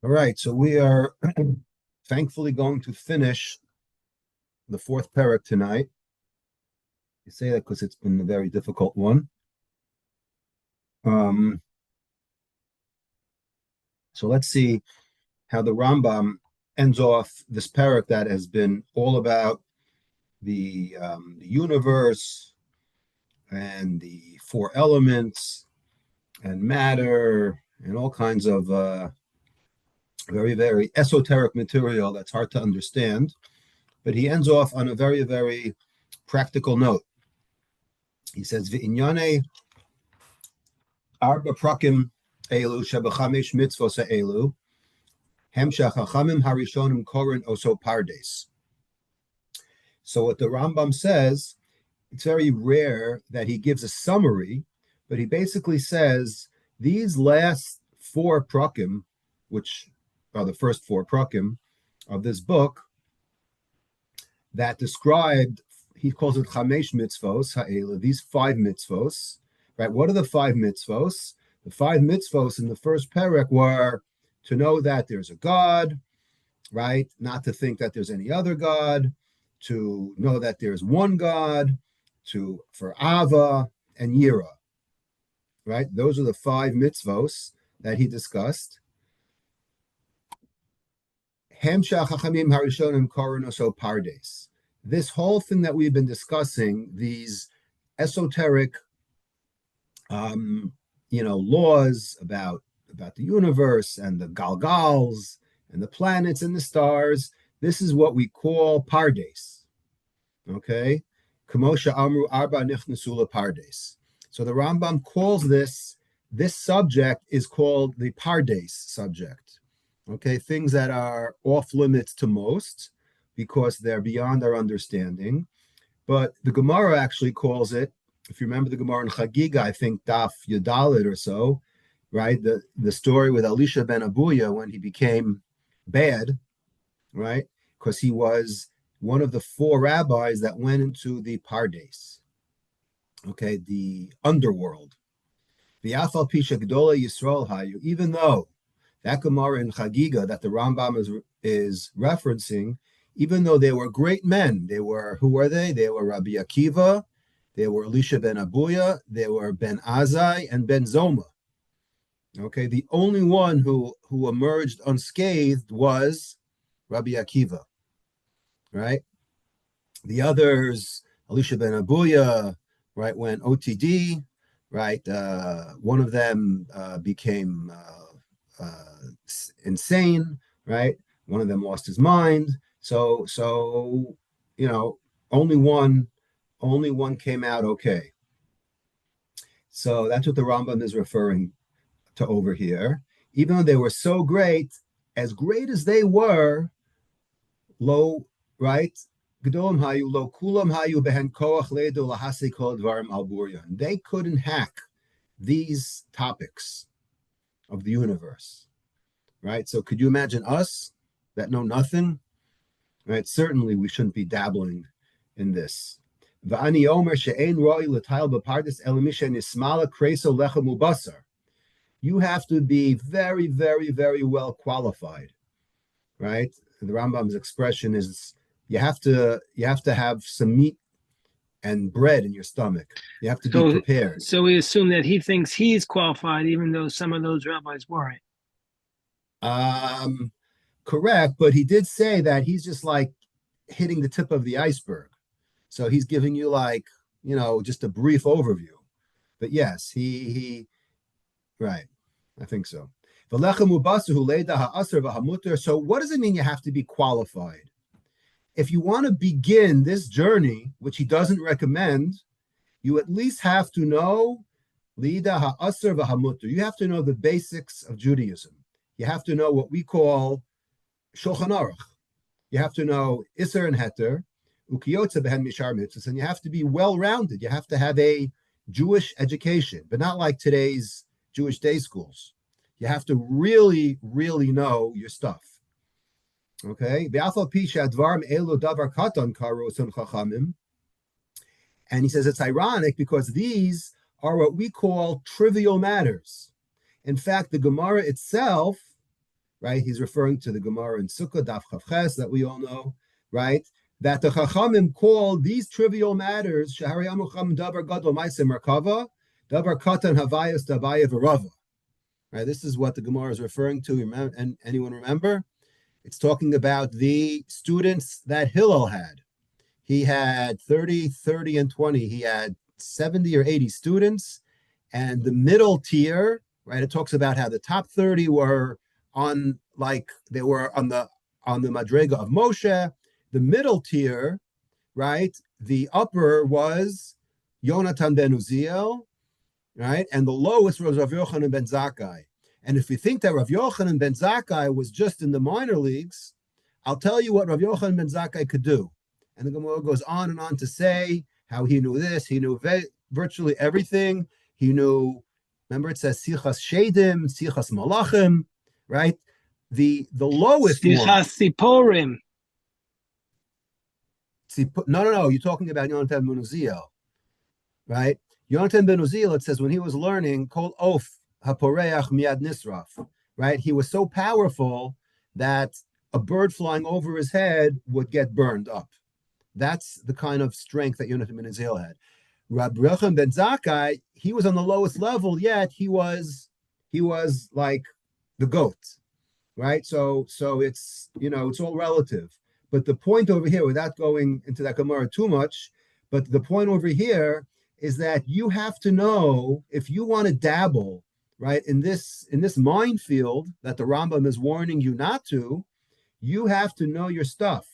All right, so we are thankfully going to finish the fourth parak tonight. I say that because it's been a very difficult one. Um, so let's see how the Rambam ends off this parak that has been all about the universe and the four elements and matter and all kinds of very, very esoteric material that's hard to understand. But he ends off on a very, very practical note. He says, "V'inyane arba prakim elu shebechamesh mitzvos elu hem shachachamim harishonim korin oso pardes." So what the Rambam says, it's very rare that he gives a summary, but he basically says these last four prakim, which are the first four prakim of this book, that described, he calls it chamesh mitzvos ha'ela, these five mitzvos, right? What are the five mitzvos? The five mitzvos in the first parak were to know that there's a God, right? Not to think that there's any other God, to know that there's one God, for Ava and Yira, right? Those are the five mitzvos that he discussed. Hem shachachamim harishonim korin oso pardes. This whole thing that we've been discussing, these esoteric, laws about the universe and the galgals and the planets and the stars, this is what we call pardes. Okay, Kamosha Amru Arba Nichnesula Pardes. So the Rambam calls this subject is called the Pardes subject. Okay, things that are off limits to most because they're beyond our understanding. But the Gemara actually calls it, if you remember the Gemara in Chagiga, I think Daf Yadalit or so, right? The story with Elisha ben Abuya when he became bad, right? Because he was one of the four rabbis that went into the Pardes, okay, the underworld. The Afal Pisha Gdola Yisrael Hayu, even though that Gemara in Chagiga that the Rambam is referencing, even though they were great men, who were they? They were Rabbi Akiva, they were Elisha ben Abuya, they were Ben Azai and Ben Zoma. Okay, the only one who emerged unscathed was Rabbi Akiva, right? The others, Elisha ben Abuya, right, went OTD, right? One of them became insane, right? One of them lost his mind. So only one came out okay. So that's what the Rambam is referring to over here. Even though they were so great as they were, low, right? Gedolim hayu lo kulam hayu behen koach ledu lahasi kol dvarim al buryan. They couldn't hack these topics of the universe, right? So could you imagine us that know nothing, right? Certainly we shouldn't be dabbling in this. V'ani omer she'ein roi l'tayil b'pardes elimisha nismala kreso lechem ubasar. You have to be very, very, very well qualified, right? The Rambam's expression is you have to have some meat and bread in your stomach. You have to be prepared. So we assume that he thinks he's qualified, even though some of those rabbis weren't. Correct, but he did say that he's just like hitting the tip of the iceberg. So he's giving you just a brief overview. But yes, he right. I think so. So what does it mean you have to be qualified? If you want to begin this journey, which he doesn't recommend, you at least have to know Lida ha'asr v'hamutter. You have to know the basics of Judaism. You have to know what we call Shulchan Aruch. You have to know Isser and Heter, Ukiyotza behen mishar mitzvahs, and you have to be well-rounded. You have to have a Jewish education, but not like today's Jewish day schools. You have to really, really know your stuff. Okay? And he says it's ironic because these are what we call trivial matters. In fact, the Gemara itself right? He's referring to the Gemara in Sukkah, Daf Chavches, that we all know, right? That the Chachamim call these trivial matters, Shahari Amucham Dabar Gadol Ma'aseh Merkava, Dabar Katan Havayas Dabaya V'Rava. Right? This is what the Gemara is referring to. Remember, and anyone remember? It's talking about the students that Hillel had. He had 30, 30, and 20. He had 70 or 80 students. And the middle tier, right? It talks about how the top 30 were on, like, they were on the Madrega of Moshe. The middle tier, right? The upper was Yonatan ben Uziel, right? And the lowest was Rav Yochanan ben Zakkai. And if you think that Rav Yochanan ben Zakkai was just in the minor leagues, I'll tell you what Rav Yochanan ben Zakkai could do. And the Gemara goes on and on to say how he knew this, he knew virtually everything. He knew, remember it says Sichas Shedim, Sichas Malachim, right? The lowest Sichas Siporim. No. You're talking about Yonatan ben Uziel, right? Yonatan ben Uziel, it says when he was learning, Kol Of Haporeach Miad Nisraf, right? He was so powerful that a bird flying over his head would get burned up. That's the kind of strength that Yonatan ben Uziel had. Rabbi Yochanan ben Zakkai, he was on the lowest level, yet he was like the goat, right? So it's, it's all relative. But the point over here, without going into that Gemara too much, but the point over here is that you have to know, if you want to dabble, right, in this minefield that the Rambam is warning you not to, you have to know your stuff,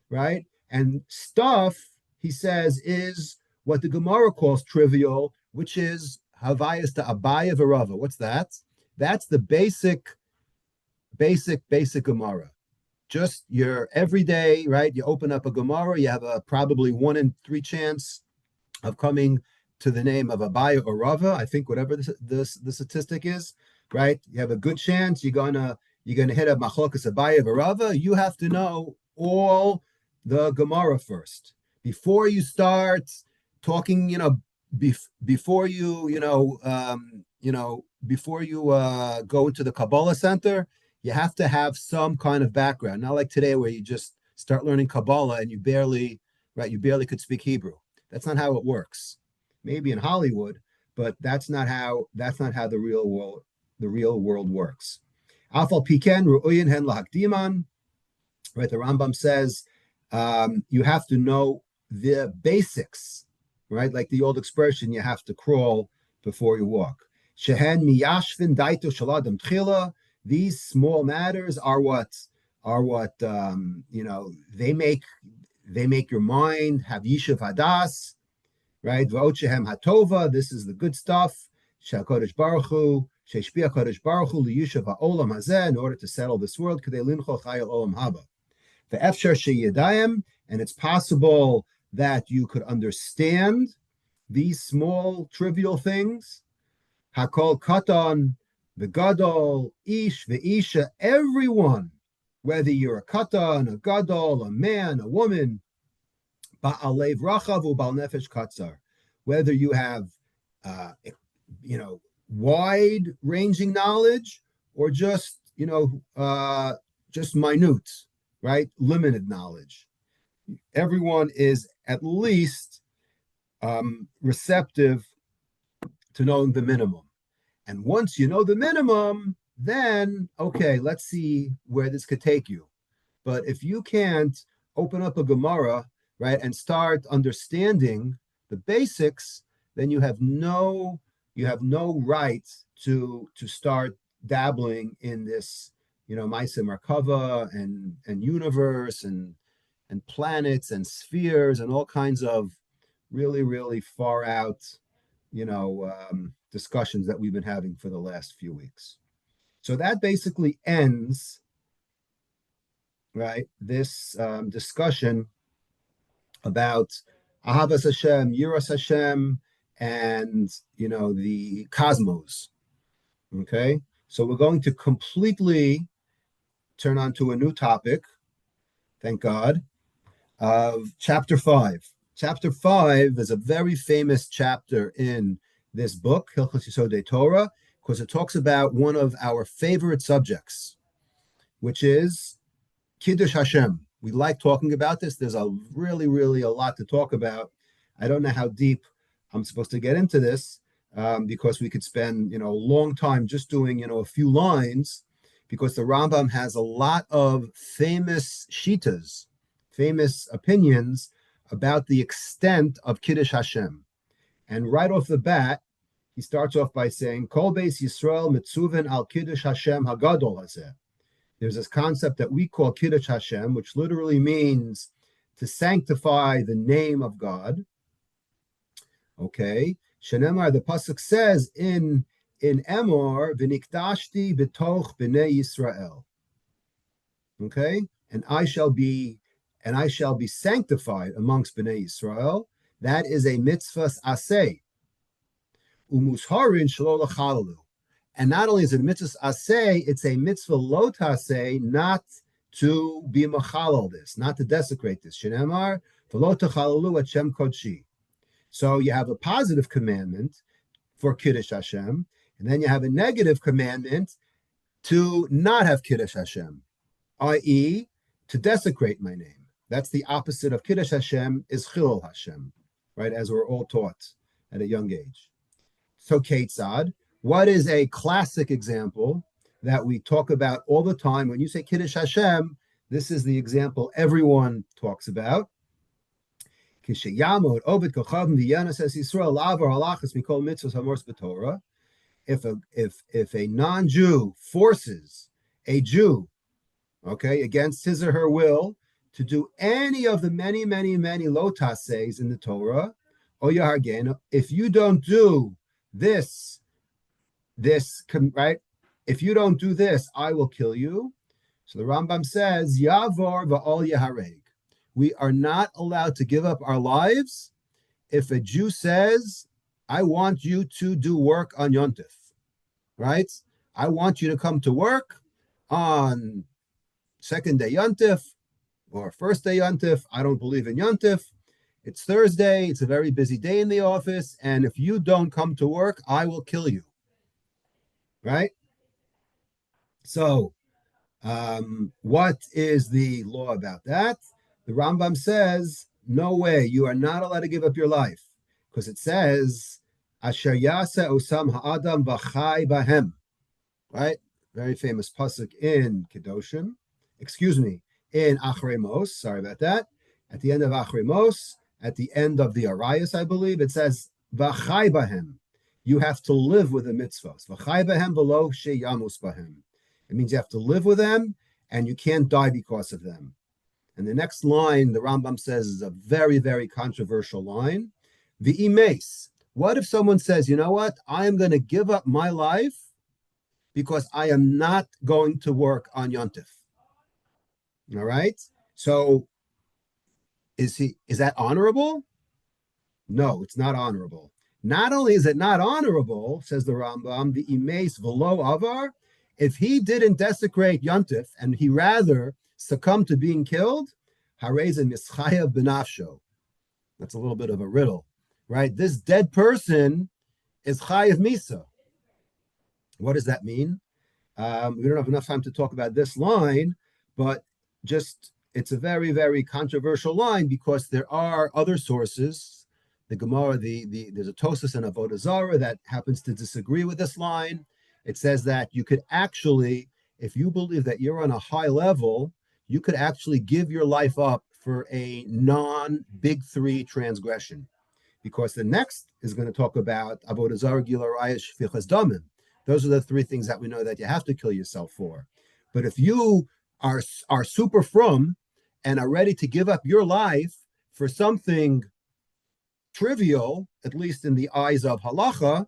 right? And stuff, he says, is what the Gemara calls trivial, which is Havayas to Abaya V'Rava. What's that? That's the basic Gemara. Just your everyday, right? You open up a Gemara, you have a probably 1 in 3 chance of coming to the name of Abaya or Rava. I think whatever the statistic is, right? You have a good chance you're gonna hit a Machlokas Abaya or Rava. You have to know all the Gemara first before you start talking. Before you go into the Kabbalah Center. You have to have some kind of background, not like today where you just start learning Kabbalah and you barely could speak Hebrew. That's not how it works. Maybe in Hollywood, but that's not how the real world works. Afal piken ru'uyin hen lahakdiman. Right, the Rambam says you have to know the basics, right? Like the old expression, you have to crawl before you walk. Shehen miyashvin daito shaladam tchila. These small matters are what they make your mind have yishuv hadas, right? V'ochehem hatova. This is the good stuff. She'Hakadosh Baruch Hu, she'Hashpia Hakadosh Baruch Hu liyushav ha'olam hazeh, in order to settle this world. K'dei linchol chayil olam haba. Ve'efshar sheyadayim, and it's possible that you could understand these small trivial things. Hakol katan. The gadol, ish, ve'isha, everyone, whether you're a katan, a gadol, a man, a woman, ba'alev rachav u'bal nefesh katzar, whether you have, wide-ranging knowledge or just minute, right, limited knowledge. Everyone is at least receptive to knowing the minimum. And once you know the minimum, then, okay, let's see where this could take you. But if you can't open up a Gemara, right, and start understanding the basics, then you have no right to start dabbling in this, Ma'aseh Merkava and universe and planets and spheres and all kinds of really, really far out, discussions that we've been having for the last few weeks. So that basically ends, right, this discussion about Ahavas Hashem, Yiras Hashem, and the cosmos. Okay, so we're going to completely turn on to a new topic, thank God, of chapter 5. Chapter 5 is a very famous chapter in this book, Hilchos Yesodei Torah, because it talks about one of our favorite subjects, which is Kiddush Hashem. We like talking about this. There's a really a lot to talk about. I don't know how deep I'm supposed to get into this because we could spend a long time just doing a few lines, because the Rambam has a lot of famous shitas, famous opinions about the extent of Kiddush Hashem. And right off the bat, he starts off by saying, Kol Beis Yisrael mitzuven al Kiddush Hashem hagadol hazeh. There's this concept that we call Kiddush Hashem, which literally means to sanctify the name of God. Okay. Shenemar, the pasuk says in Emor, v'nikdashti b'toch b'nei Yisrael. Okay, and I shall be sanctified amongst b'nei Yisrael. That is a mitzvahs aseh. Umusharin shelo l'chalalu. And not only is it a mitzvah aseh, it's a mitzvah lo taseh, not to be machalal this, not to desecrate this. Shenemar, v'lo techalalu et shem kodshi. So you have a positive commandment for Kiddush Hashem, and then you have a negative commandment to not have Kiddush Hashem, i.e., to desecrate my name. That's the opposite of Kiddush Hashem, is Chilul Hashem, right, as we're all taught at a young age. So Ketzad, what is a classic example that we talk about all the time? When you say Kiddush Hashem, this is the example everyone talks about. If a non-Jew forces a Jew, okay, against his or her will, to do any of the many lotases in the Torah, if you don't do this, right? If you don't do this, I will kill you. So the Rambam says, Yavor va'ol yahareg. We are not allowed to give up our lives if a Jew says, I want you to do work on Yontif, right? I want you to come to work on second day Yontif or first day Yontif. I don't believe in Yontif. It's Thursday. It's a very busy day in the office. And if you don't come to work, I will kill you, right? So what is the law about that? The Rambam says, no way, you are not allowed to give up your life, because it says, Asher yaseh osam ha'adam v'chai bahem, right? Very famous pasuk in Kedoshim, in Achrei Mos, sorry about that. At the end of Achrei Mos, at the end of the Arayos, I believe, it says, v'chai bahem. You have to live with the mitzvahs. V'chai bahem v'lo sheyamus bahem. It means you have to live with them, and you can't die because of them. And the next line, the Rambam says, is a very controversial line. V'imes. What if someone says, you know what? I am going to give up my life because I am not going to work on Yontif. All right? So is that honorable? No, it's not honorable. Not only is it not honorable, says the Rambam, v'imes v'lo avar, if he didn't desecrate Yontif and he rather succumb to being killed, hareza mischayav benafsho. That's a little bit of a riddle, right? This dead person is chayav misa. What does that mean? We don't have enough time to talk about this line, but just it's a very controversial line because there are other sources. The Gemara, there's a Tosas and Avodah Zarah that happens to disagree with this line. It says that you could actually, if you believe that you're on a high level, you could actually give your life up for a non-big three transgression, because the next is going to talk about Avodah Zarah, Gila Raya, Shfichas Damim. Those are the three things that we know that you have to kill yourself for. But if you are super frum and are ready to give up your life for something trivial, at least in the eyes of halacha,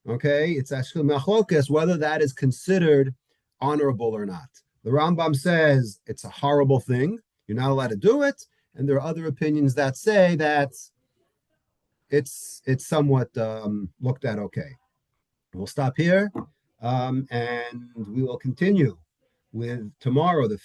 okay, it's actually machlokas whether that is considered honorable or not. The Rambam says it's a horrible thing. You're not allowed to do it. And there are other opinions that say that it's somewhat looked at okay. We'll stop here, and we will continue with tomorrow, the